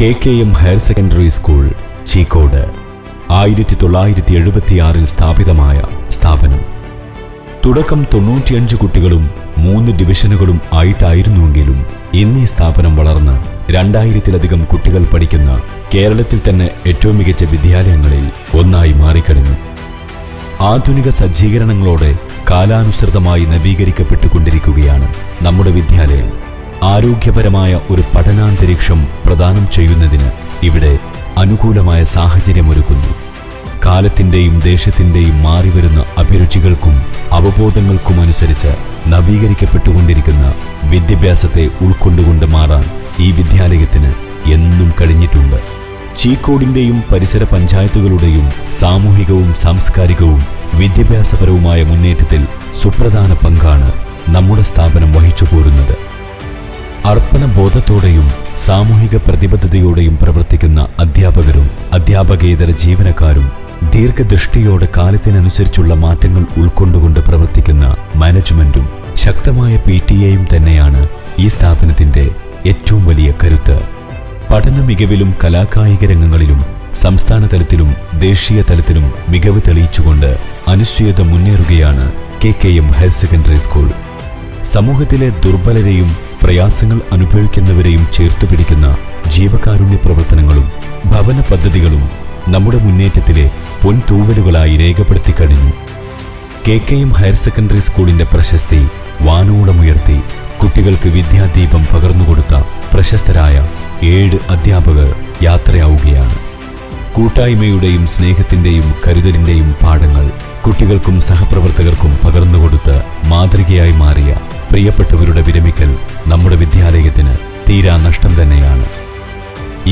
KKM higher secondary school Cheekode 1976 സ്ഥാപിതമായ സ്ഥാപനം. തുടക്കം 95 കുട്ടികളും 3 ഡിവിഷനുകളും ആയിട്ടായിരുന്നുവെങ്കിലും ഇന്ന് ഈ സ്ഥാപനം വളർന്ന് 2000-ലധികം കുട്ടികൾ പഠിക്കുന്ന കേരളത്തിൽ തന്നെ ഏറ്റവും മികച്ച വിദ്യാലയങ്ങളിൽ ഒന്നായി മാറിക്കഴിഞ്ഞു. ആധുനിക സജ്ജീകരണങ്ങളോടെ കാലാനുസൃതമായി നവീകരിക്കപ്പെട്ടുകൊണ്ടിരിക്കുകയാണ് നമ്മുടെ വിദ്യാലയം. ആരോഗ്യപരമായ ഒരു പഠനാന്തരീക്ഷം പ്രദാനം ചെയ്യുന്നതിന് ഇവിടെ അനുകൂലമായ സാഹചര്യമൊരുക്കുന്നു. കാലത്തിൻ്റെയും ദേശത്തിൻ്റെയും മാറിവരുന്ന അഭിരുചികൾക്കും അവബോധങ്ങൾക്കുമനുസരിച്ച് നവീകരിക്കപ്പെട്ടുകൊണ്ടിരിക്കുന്ന വിദ്യാഭ്യാസത്തെ ഉൾക്കൊണ്ടുകൊണ്ട് മാറാൻ ഈ വിദ്യാലയത്തിന് എന്നും കഴിഞ്ഞിട്ടുണ്ട്. ചീക്കോടിൻ്റെയും പരിസര പഞ്ചായത്തുകളുടെയും സാമൂഹികവും സാംസ്കാരികവും വിദ്യാഭ്യാസപരവുമായ മുന്നേറ്റത്തിൽ സുപ്രധാന പങ്കാണ് നമ്മുടെ സ്ഥാപനം വഹിച്ചു പോരുന്നത്. അർപ്പണബോധത്തോടെയും സാമൂഹിക പ്രതിബദ്ധതയോടെയും പ്രവർത്തിക്കുന്ന അധ്യാപകരും അധ്യാപകേതര ജീവനക്കാരും ദീർഘദൃഷ്ടിയോടെ കാലത്തിനനുസരിച്ചുള്ള മാറ്റങ്ങൾ ഉൾക്കൊണ്ടുകൊണ്ട് പ്രവർത്തിക്കുന്ന മാനേജ്മെന്റും ശക്തമായ PTA-യും തന്നെയാണ് ഈ സ്ഥാപനത്തിന്റെ ഏറ്റവും വലിയ കരുത്ത്. പഠന മികവിലും കലാകായിക രംഗങ്ങളിലും സംസ്ഥാന തലത്തിലും ദേശീയ തലത്തിലും മികവ് തെളിയിച്ചുകൊണ്ട് അനുസ്യൂത മുന്നേറുകയാണ് KKM ഹയർ സെക്കൻഡറി സ്കൂൾ. സമൂഹത്തിലെ ദുർബലരെയും പ്രയാസങ്ങൾ അനുഭവിക്കുന്നവരെയും ചേർത്തുപിടിക്കുന്ന ജീവകാരുണ്യ പ്രവർത്തനങ്ങളും ഭവന പദ്ധതികളും നമ്മുടെ മുന്നേറ്റത്തിലെ പൊൻതൂവലുകളായി രേഖപ്പെടുത്തി കഴിഞ്ഞു. KKM ഹയർ സെക്കൻഡറി സ്കൂളിന്റെ പ്രശസ്തി വാനോളമുയർത്തി കുട്ടികൾക്ക് വിദ്യാദീപം പകർന്നുകൊടുത്ത പ്രശസ്തരായ 7 അധ്യാപകർ യാത്രയാവുകയാണ്. കൂട്ടായ്മയുടെയും സ്നേഹത്തിന്റെയും കരുതലിന്റെയും പാഠങ്ങൾ കുട്ടികൾക്കും സഹപ്രവർത്തകർക്കും പകർന്നുകൊടുത്ത് മാതൃകയായി മാറിയ പ്രിയപ്പെട്ടവരുടെ വിരമിക്കൽ നമ്മുടെ വിദ്യാലയത്തിന് തീരാ നഷ്ടം തന്നെയാണ്.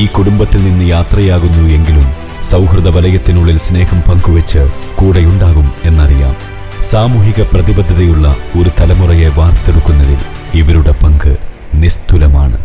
ഈ കുടുംബത്തിൽ നിന്ന് യാത്രയാകുന്നു എങ്കിലും സൗഹൃദ വലയത്തിനുള്ളിൽ സ്നേഹം പങ്കുവെച്ച് കൂടെയുണ്ടാകും എന്നറിയാം. സാമൂഹിക പ്രതിബദ്ധതയുള്ള ഒരു തലമുറയെ വാർത്തെടുക്കുന്നതിൽ ഇവരുടെ പങ്ക് നിസ്തുലമാണ്.